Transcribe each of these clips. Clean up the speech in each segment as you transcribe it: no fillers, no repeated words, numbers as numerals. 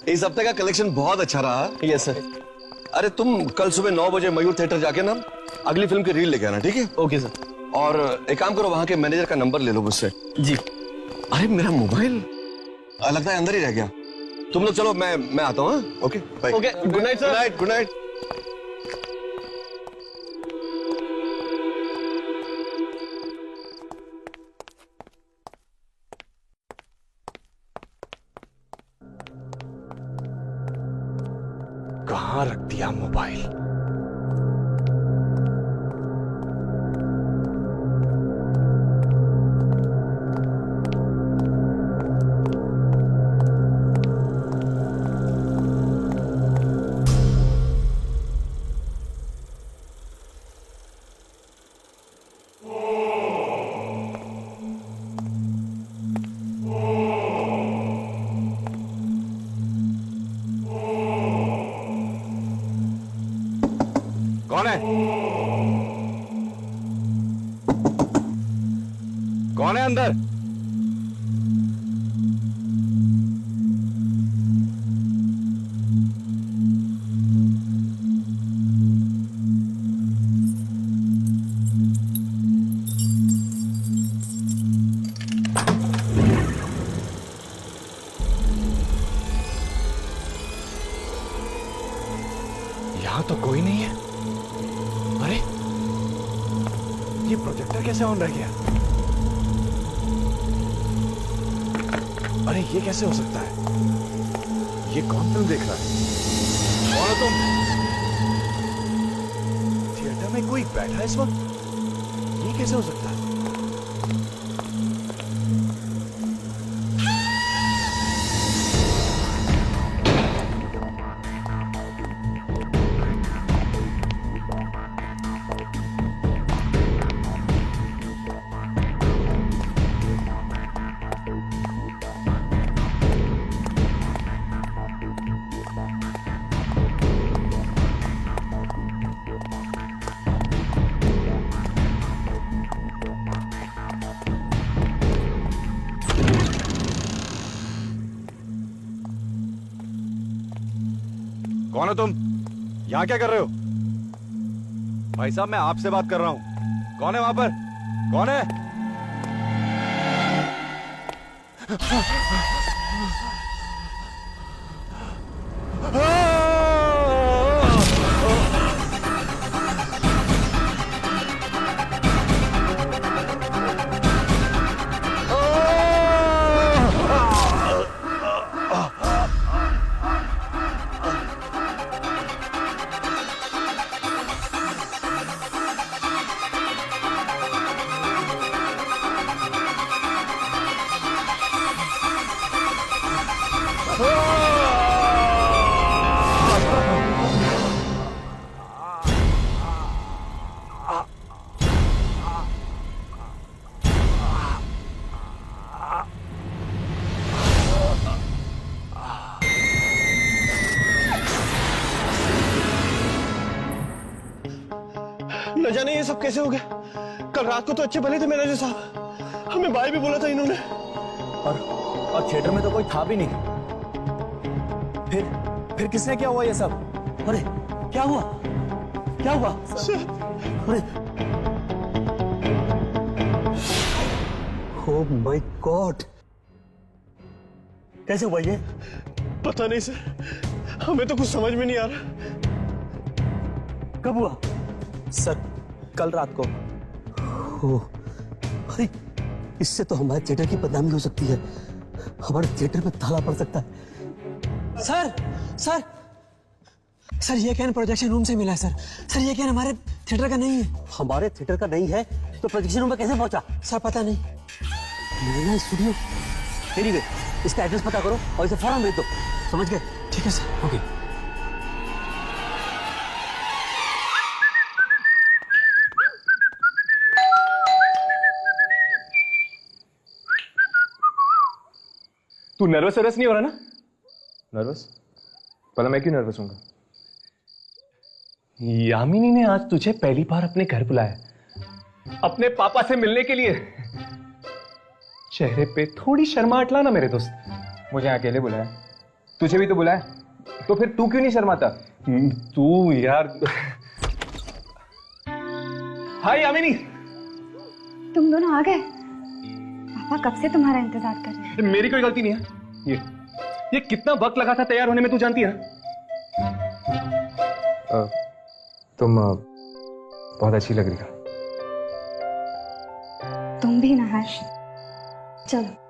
इस हफ्ते का कलेक्शन बहुत अच्छा रहा। Yes sir. अरे तुम कल सुबह 9 बजे मयूर थिएटर जाके ना अगली फिल्म की रील लेके आना, ठीक है? Okay sir. और एक काम करो, वहां के मैनेजर का नंबर ले लो मुझसे। जी। अरे मेरा मोबाइल लगता है अंदर ही रह गया। तुम लोग चलो, मैं आता हूँ। Okay bye. Okay, good night sir. Good night, good night. कहाँ रख दिया मोबाइल? कौन है? कौन है अंदर? यहां तो कोई नहीं है। अरे ये प्रोजेक्टर कैसे ऑन रह गया? अरे ये कैसे हो सकता है? ये कौन फिल्म देख रहा है? कौन हो तुम? थिएटर में कोई बैठा है इस वक्त? ये कैसे हो सकता है? कौन हो तुम? यहां क्या कर रहे हो? भाई साहब, मैं आपसे बात कर रहा हूं। कौन है वहां पर? कौन है? न जाने ये सब कैसे हो गया। कल रात को तो अच्छे भले थे मैनेजर साहब, हमें बाय भी बोला था इन्होंने। और थिएटर में तो कोई था भी नहीं। फिर किसने क्या हुआ ये सब? अरे क्या हुआ? क्या हुआ? अरे ओह माय गॉड, कैसे हुआ ये? पता नहीं सर, हमें तो कुछ समझ में नहीं आ रहा। कब हुआ? सर कल रात को। ओह, अरे इससे तो हमारे थिएटर की बदनामी हो सकती है, हमारे थिएटर में ताला पड़ सकता है। सर सर सर ये कैन प्रोजेक्शन रूम से मिला है सर। सर ये कैन हमारे थिएटर का नहीं है। हमारे थिएटर का नहीं है तो प्रोजेक्शन रूम में कैसे पहुंचा? सर पता नहीं। मेरा स्टूडियो। एनीवे, इसका एड्रेस पता करो और इसे फौरन भेज दो। समझ गए? ठीक है सर। ओके। तू नर्वस नहीं हो रहा ना? नर्वस? पहले मैं क्यों नर्वस हूँगा? यामिनी ने आज तुझे पहली बार अपने घर बुलाया, अपने पापा से मिलने के लिए। चेहरे पे थोड़ी शर्माहट ला ना मेरे दोस्त। मुझे अकेले बुलाया, तुझे भी तो बुलाया, तो फिर तू क्यों नहीं शर्माता? तू यार। हाय यामिनी। तुम दोनों आ गए? पापा कब से तुम्हारा इंतजार कर रहे हैं। मेरी कोई गलती नहीं है। ये कितना वक्त लगा था तैयार होने में, तू जानती है ना? तुम बहुत अच्छी लग रही हो। तुम भी ना हर्ष। चलो।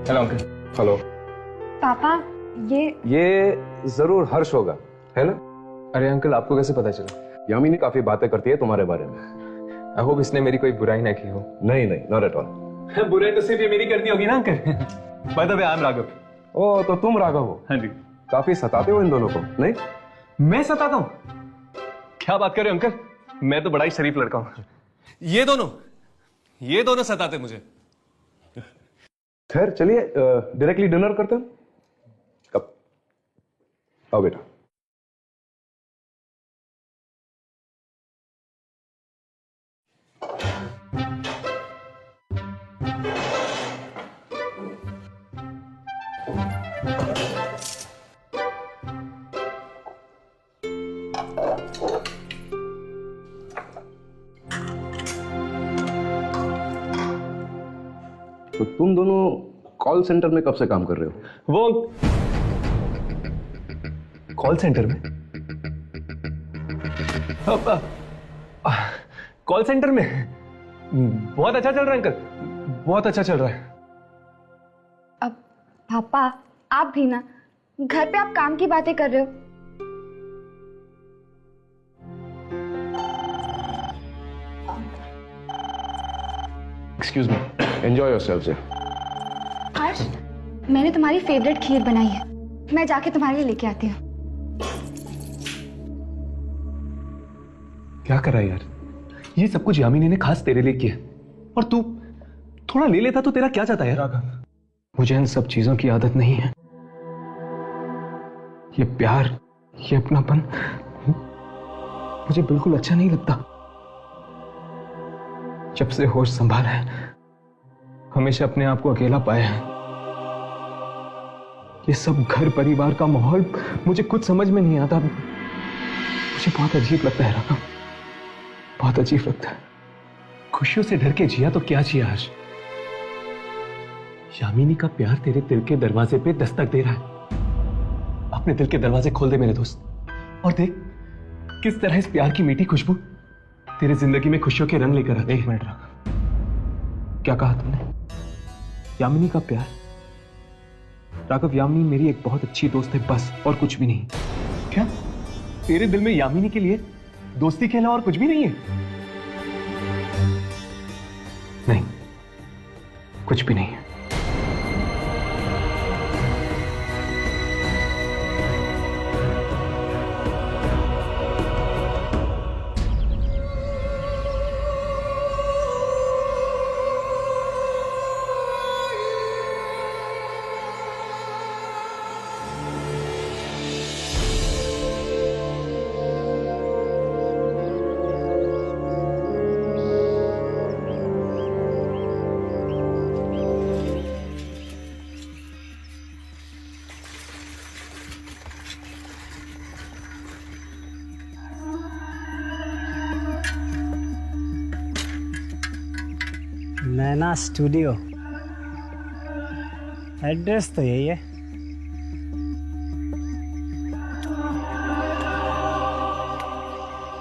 Hello uncle. हेलो। पापा ये जरूर हर्ष होगा, है ना? अरे अंकल, आपको कैसे पता चला? यामिनी काफी बातें करती है तुम्हारे बारे में। आई होप इसने मेरी कोई बुराई ना की हो। नहीं नहीं, नॉट एट ऑल। बुराई तो सिर्फ ये मेरी करनी होगी ना uncle. By the way, I am Raghav. ओ, तो तुम राघव हो? हाँ जी। काफी सताते हो इन दोनों को, नहीं? मैं सताता हूँ? क्या बात कर रहे हो अंकल, मैं तो बड़ा ही शरीफ लड़का हूँ। ये दोनों सताते मुझे। खैर चलिए, डायरेक्टली डिनर करते हैं। कब? आओ बेटा। तो तुम दोनों कॉल सेंटर में कब से काम कर रहे हो? वो कॉल सेंटर में? कॉल सेंटर में बहुत अच्छा चल रहा है अंकल, बहुत अच्छा चल रहा है। अब पापा आप भी ना, घर पे आप काम की बातें कर रहे हो। Excuse me, enjoy yourself. Harsh, मैंने तुम्हारी फेवरेट खीर बनाई है, मैं जाके तुम्हारे लिए लेके आती हूँ। क्या करा यार, ये सब कुछ यामिनी ने खास तेरे लिए किया, और तू थोड़ा ले लेता तो तेरा क्या जाता है यार? मुझे इन सब चीजों की आदत नहीं है। ये प्यार, ये अपनापन मुझे बिल्कुल अच्छा नहीं लगता। जब से होश संभाला है, हमेशा अपने आप को अकेला पाया है। ये सब घर परिवार का माहौल मुझे कुछ समझ में नहीं आता। मुझे बहुत अजीब लगता है राघव, बहुत अजीब लगता है। खुशियों से डर के जिया तो क्या जिया हर्ष? यामिनी का प्यार तेरे दिल के दरवाजे पे दस्तक दे रहा है। अपने दिल के दरवाजे खोल दे मेरे दोस्त, और देख किस तरह इस प्यार की मीठी खुशबू तेरे जिंदगी में खुशियों के रंग लेकर आती है। एक मिनट राघव, क्या कहा तुमने? यामिनी का प्यार? राघव, यामिनी मेरी एक बहुत अच्छी दोस्त है बस, और कुछ भी नहीं। क्या तेरे दिल में यामिनी के लिए दोस्ती के अलावा और कुछ भी नहीं है? नहीं, कुछ भी नहीं है। नैना स्टूडियो, एड्रेस तो यही है।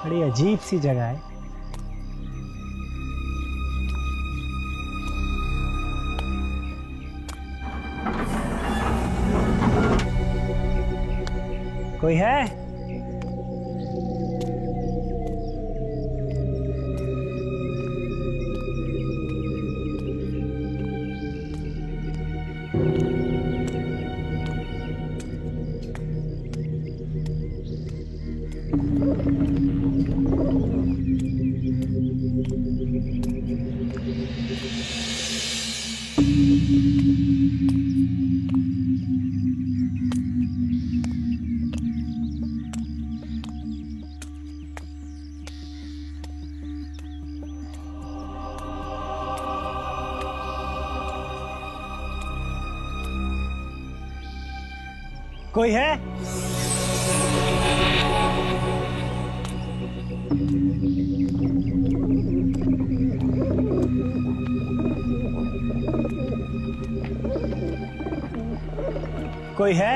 बड़ी अजीब सी जगह है। कोई है? कोई है? कोई है?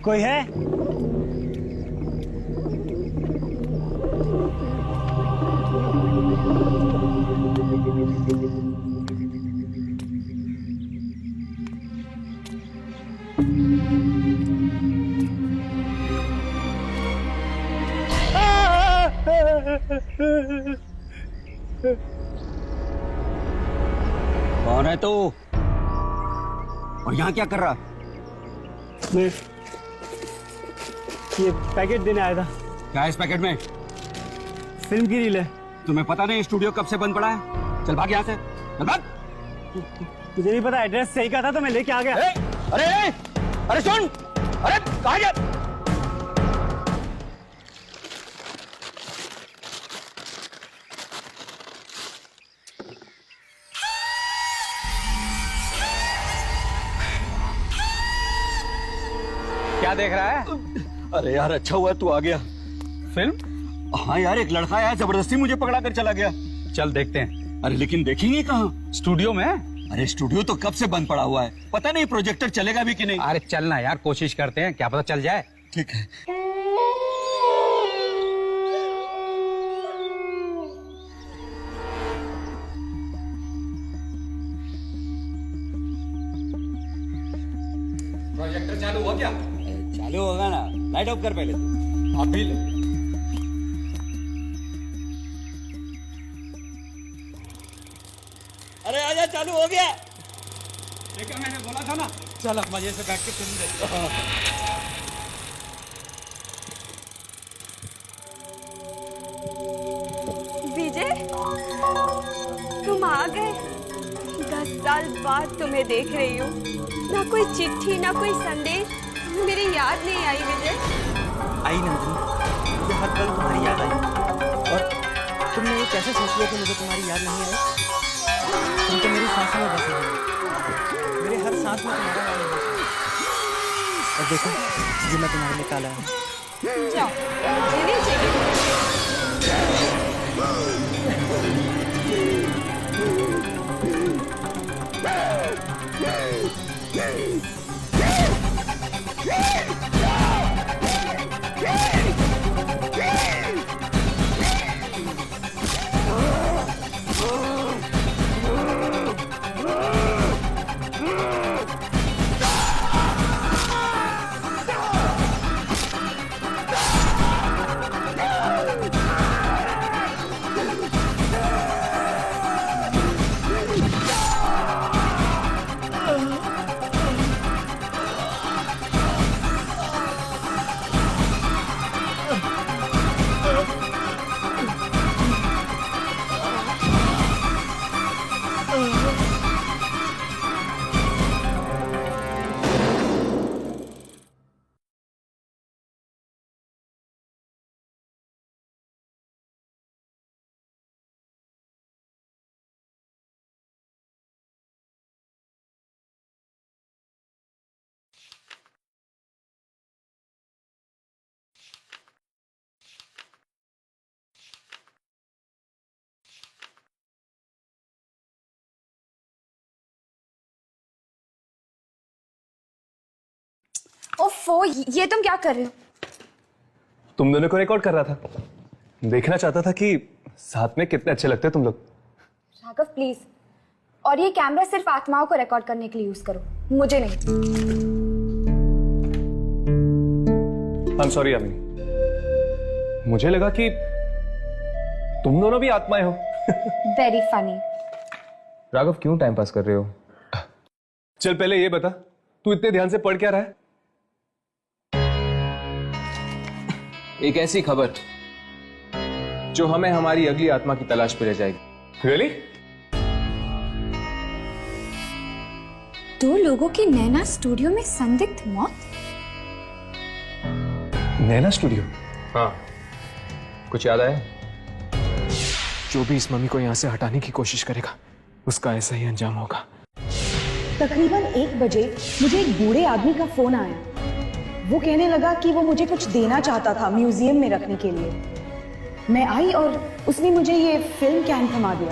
कोई है? कौन है तू? और यहाँ क्या कर रहा? मैं ये पैकेट देने आया था। क्या है इस पैकेट में? फिल्म की रील है। तुम्हें पता नहीं स्टूडियो कब से बंद पड़ा है? चल भाग यहाँ से, चल भाग। मुझे नहीं पता, एड्रेस सही कहा था तो मैं लेके आ गया। अरे अरे सुन, अरे कहाँ गया? क्या देख रहा है? अरे यार अच्छा हुआ तू आ गया। फिल्म? हाँ यार, एक लड़का यार जबरदस्ती मुझे पकड़ा कर चला गया। चल देखते हैं। अरे लेकिन देखेंगे कहाँ? स्टूडियो में? अरे स्टूडियो तो कब से बंद पड़ा हुआ है, पता नहीं प्रोजेक्टर चलेगा भी कि नहीं। अरे चलना यार, कोशिश करते हैं, क्या पता चल जाए। ठीक है। प्रोजेक्टर चालू हो गया? चालू होगा ना, लाइट ऑफ कर पहले तू। आप भी ले। अरे आजा, चालू हो गया। देखा, मैंने बोला था ना। चल अब मजे से बैठ के फिल्म देखते हैं। विजय, तुम आ गए। 10 साल बाद तुम्हें देख रही हूँ। ना कोई चिट्ठी, ना कोई संदेश, मेरी याद नहीं आई विजय। आई नंदिनी, मुझे हर पल तुम्हारी याद आई। और तुमने ये कैसे सोच लिया कि मुझे तुम्हारी याद नहीं आई? तुम तो मेरी सांसों में बसे हो, मेरे हर सांस में तुम्हारा नाम है। और देखो, ये मैं तुम्हारे लिए काला हूँ। जाओ, मुझे नहीं चाहिए। ओफो, ये तुम क्या कर रहे हो? तुम दोनों को रिकॉर्ड कर रहा था। देखना चाहता था कि साथ में कितने अच्छे लगते तुम लोग। राघव प्लीज, और ये कैमरा सिर्फ आत्माओं को रिकॉर्ड करने के लिए यूज करो, मुझे नहीं। आई एम सॉरी अमिनी, मुझे लगा कि तुम दोनों भी आत्माएं हो। Very funny. राघव, क्यों टाइम पास कर रहे हो? चल पहले ये बता, तू इतने ध्यान से पढ़ क्या रहा है? एक ऐसी खबर जो हमें हमारी अगली आत्मा की तलाश पे ले जाएगी। रियली? दो लोगों की नैना स्टूडियो में संदिग्ध मौत। नैना स्टूडियो? हाँ, कुछ याद आया? जो भी इस मम्मी को यहां से हटाने की कोशिश करेगा उसका ऐसा ही अंजाम होगा। तकरीबन 1 बजे मुझे एक बूढ़े आदमी का फोन आया। वो कहने लगा कि वो मुझे कुछ देना चाहता था म्यूजियम में रखने के लिए। मैं आई और उसने मुझे ये फिल्म कैन थमा दिया।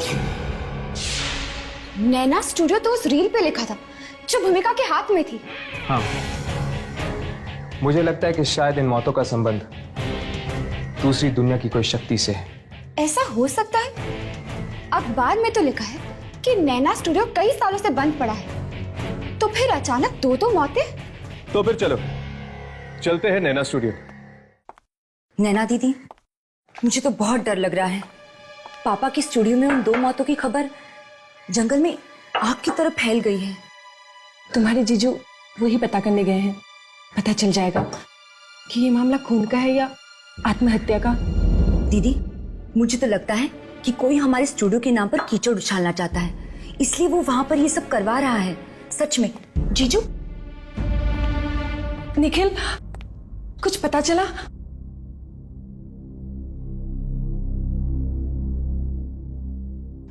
नैना स्टूडियो तो उस रील पे लिखा था जो भूमिका के हाथ में थी। हाँ, मुझे लगता है कि शायद इन मौतों का संबंध दूसरी दुनिया की कोई शक्ति से है। ऐसा हो सकता है। अखबार में तो लिखा है कि नैना स्टूडियो कई सालों से बंद पड़ा है, तो फिर अचानक दो मौतें। तो फिर चलो चलते हैं नैना स्टूडियो। नैना दीदी, मुझे तो बहुत डर लग रहा है। पापा की स्टूडियो में उन 2 मौतों की खबर जंगल में आग की तरह फैल गई है। तुम्हारे जीजू वही पता करने गए हैं। पता चल जाएगा कि ये मामला खून का है या आत्महत्या का। दीदी, मुझे तो लगता है कि कोई हमारे स्टूडियो के नाम पर कीचड़ उछालना चाहता है, इसलिए वो वहां पर ये सब करवा रहा है। सच में जीजू। निखिल, कुछ पता चला?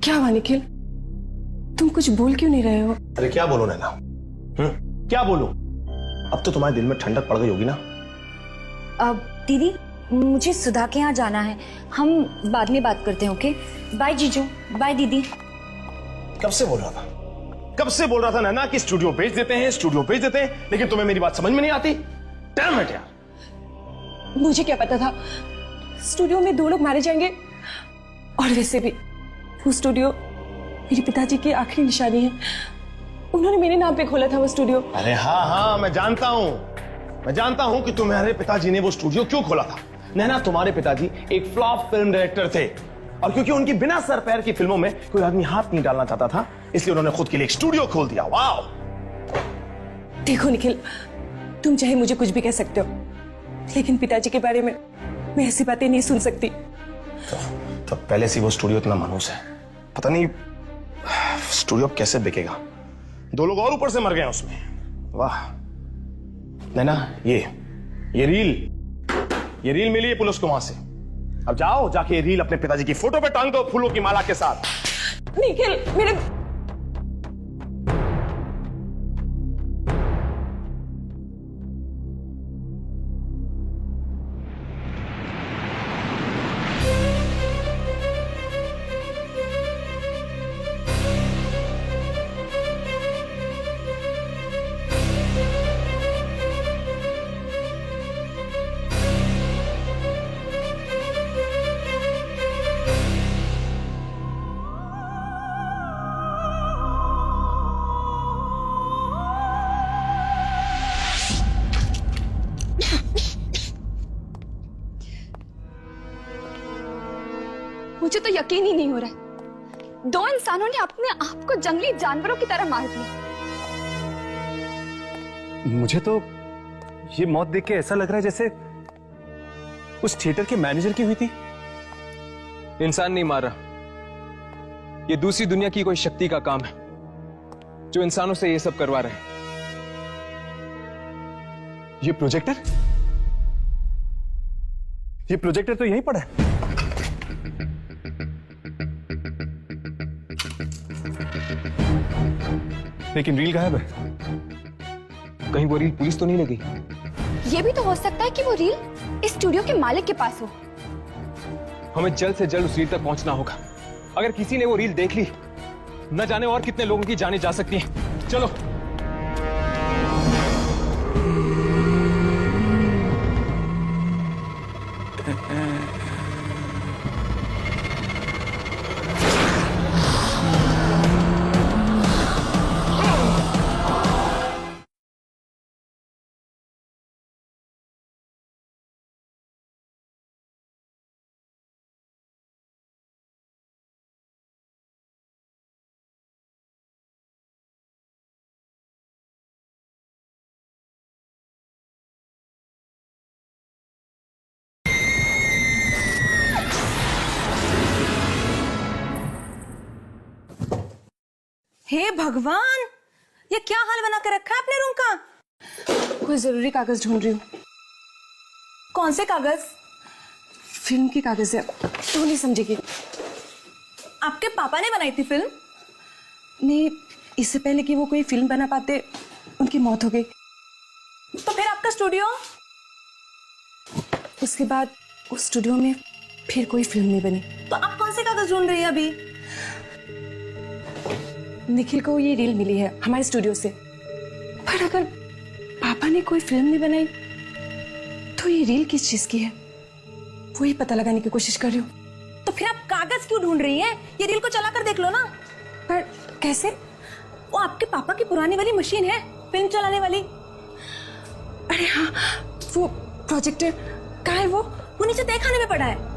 क्या हुआ निखिल? तुम कुछ बोल क्यों नहीं रहे हो? अरे क्या बोलो नैना? क्या बोलूं? अब तो तुम्हारे दिल में ठंडक पड़ गई होगी ना? अब दीदी, मुझे सुधा के यहाँ जाना है। हम बाद में बात करते हैं, ओके? बाय जीजू, बाय दीदी। कब से बोल रहा था? कब से बोल रहा था नैना कि स्टूडियो बेच देते हैं, स्टूडियो बेच देते हैं, लेकिन तुम्हें मेरी बात समझ में नहीं आती। डैम इट यार। मुझे क्या पता था स्टूडियो में 2 लोग मारे जाएंगे। और वैसे भी वो स्टूडियो मेरे पिताजी की आखिरी निशानी है। उन्होंने मेरे नाम पे खोला था वो स्टूडियो। अरे हाँ, मैं जानता हूं कि तुम्हारे पिताजी ने वो स्टूडियो क्यों खोला था। नैना, तुम्हारे पिताजी एक फ्लॉप फिल्म डायरेक्टर थे, और क्योंकि उनकी बिना सर पैर की फिल्मों में कोई आदमी हाथ नहीं डालना चाहता था, इसलिए उन्होंने खुद के लिए एक स्टूडियो खोल दिया। वाह! देखो निखिल, तुम चाहे मुझे कुछ भी कह सकते हो, लेकिन पिताजी के बारे में मैं ऐसी बातें नहीं सुन सकती। तो पहले से वो स्टूडियो इतना मनहूस है, पता नहीं स्टूडियो कैसे बिकेगा। 2 लोग और ऊपर से मर गए उसमें। वाह नैना, ये रील मिली है पुलिस को वहां से। अब जाओ, जाके ये रील अपने पिताजी की फोटो पे टांग दो फूलों की माला के साथ। निखिल, मेरे मुझे तो यकीन ही नहीं हो रहा है। 2 इंसानों ने अपने आप को जंगली जानवरों की तरह मार दिया। मुझे तो ये मौत देख के ऐसा लग रहा है जैसे उस थिएटर के मैनेजर की हुई थी। इंसान नहीं मारा, ये दूसरी दुनिया की कोई शक्ति का काम है जो इंसानों से ये सब करवा रहे हैं। ये प्रोजेक्टर तो यहीं पड़ा है। लेकिन रील गायब है। कहीं वो रील पुलिस तो नहीं लगी? ये भी तो हो सकता है कि वो रील इस स्टूडियो के मालिक के पास हो। हमें जल्द से जल्द उस रील तक पहुंचना होगा। अगर किसी ने वो रील देख ली, न जाने और कितने लोगों की जानें जा सकती हैं। चलो। हे भगवान, ये क्या हाल बना कर रखा है अपने रूम का? कोई जरूरी कागज ढूंढ रही हूँ। कौन से कागज? फिल्म की कागज है, तू नहीं समझेगी। आपके पापा ने बनाई थी फिल्म? नहीं, इससे पहले कि वो कोई फिल्म बना पाते उनकी मौत हो गई। तो फिर आपका स्टूडियो? उसके बाद उस स्टूडियो में फिर कोई फिल्म नहीं बनी। तो आप कौन से कागज ढूंढ रही है अभी? निखिल को ये रील मिली है हमारे स्टूडियो से, पर अगर पापा ने कोई फिल्म नहीं बनाई तो ये रील किस चीज की है वही पता लगाने की कोशिश कर रही हूँ। तो फिर आप कागज क्यों ढूंढ रही हैं? ये रील को चला कर देख लो ना। पर कैसे? वो आपके पापा की पुरानी वाली मशीन है फिल्म चलाने वाली। अरे हाँ, वो प्रोजेक्टर कहाँ है? वो नीचे तहखाने में पड़ा है।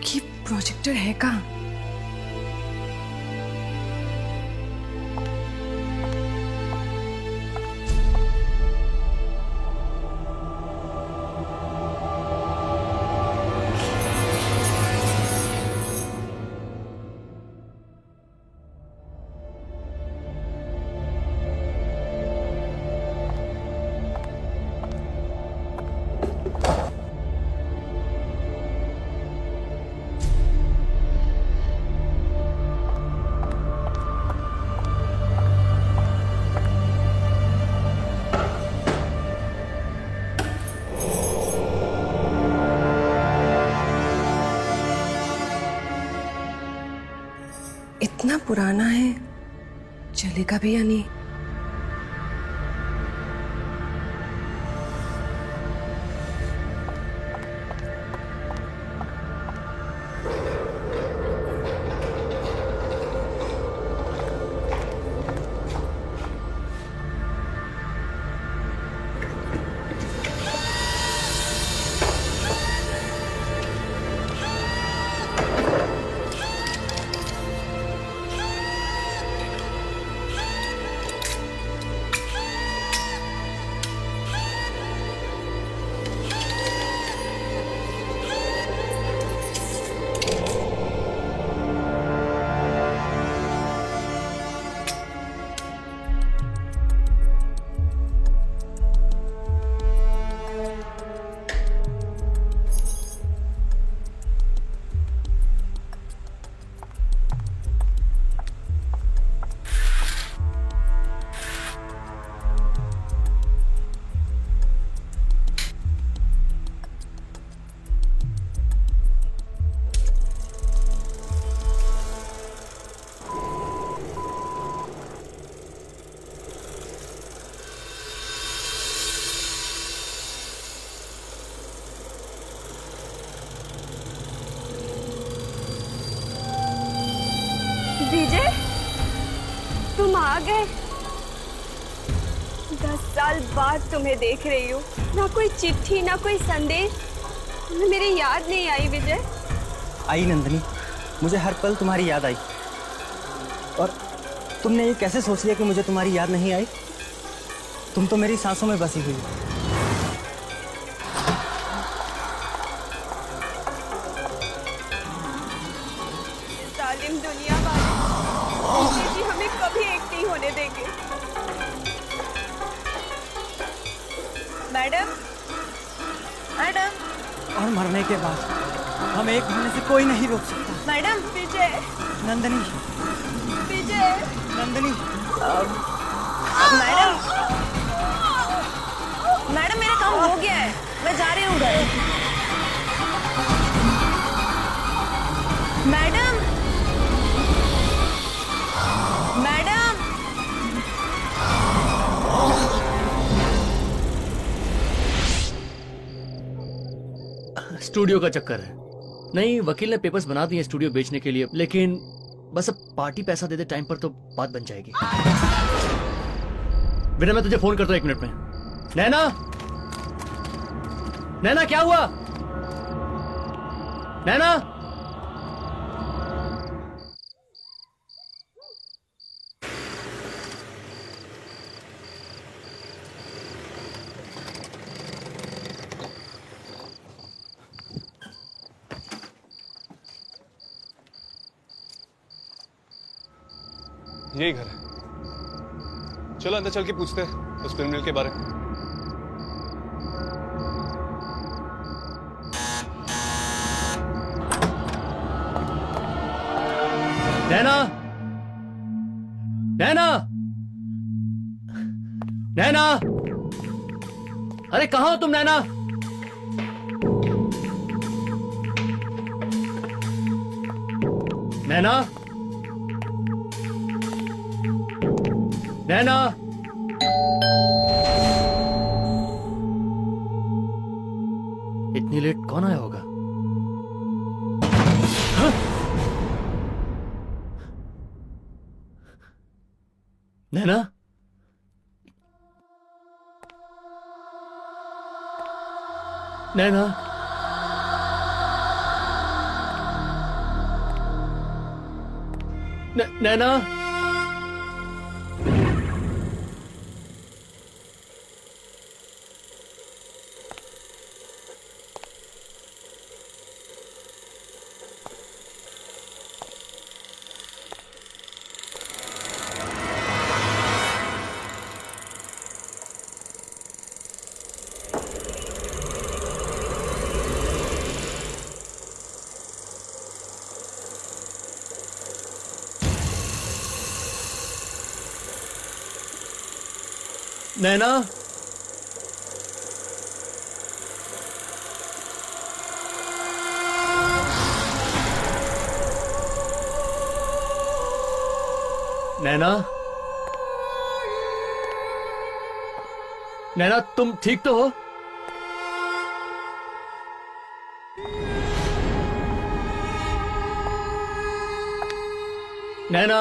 ये प्रोजेक्टर है कहाँ? इतना पुराना है, चलेगा भी या नहीं? विजय, तुम आ गए। 10 साल बाद तुम्हें देख रही हूँ। ना कोई चिट्ठी, ना कोई संदेश, तुम्हें मेरी याद नहीं आई विजय? आई नंदनी, मुझे हर पल तुम्हारी याद आई। और तुमने ये कैसे सोच लिया कि मुझे तुम्हारी याद नहीं आई? तुम तो मेरी सांसों में बसी हुई हो। जालिम दुनिया वाले जी हमें कभी एक नहीं होने देंगे। Madam, madam. और मरने के बाद हम एक होने से कोई नहीं रोक सकता। मैडम, विजय। नंदनी, विजय। नंदनी। मैडम, मैडम मेरा काम हो गया है, मैं जा रही हूँ घर। स्टूडियो का चक्कर है। नहीं, वकील ने पेपर्स बना दिए स्टूडियो बेचने के लिए, लेकिन बस अब पार्टी पैसा दे दे टाइम पर तो बात बन जाएगी। बिना, मैं तुझे फोन करता हूं 1 मिनट में। नैना, नैना क्या हुआ? नैना, यही घर है। चलो अंदर चल के पूछते हैं उस फिल्म के बारे में। नैना, नैना, नैना, अरे कहां हो तुम नैना? नैना, नैना, इतनी लेट कौन आया होगा? हाँ? नैना, नैना, नैना, नैना, नैना, नैना, तुम ठीक तो हो? नैना,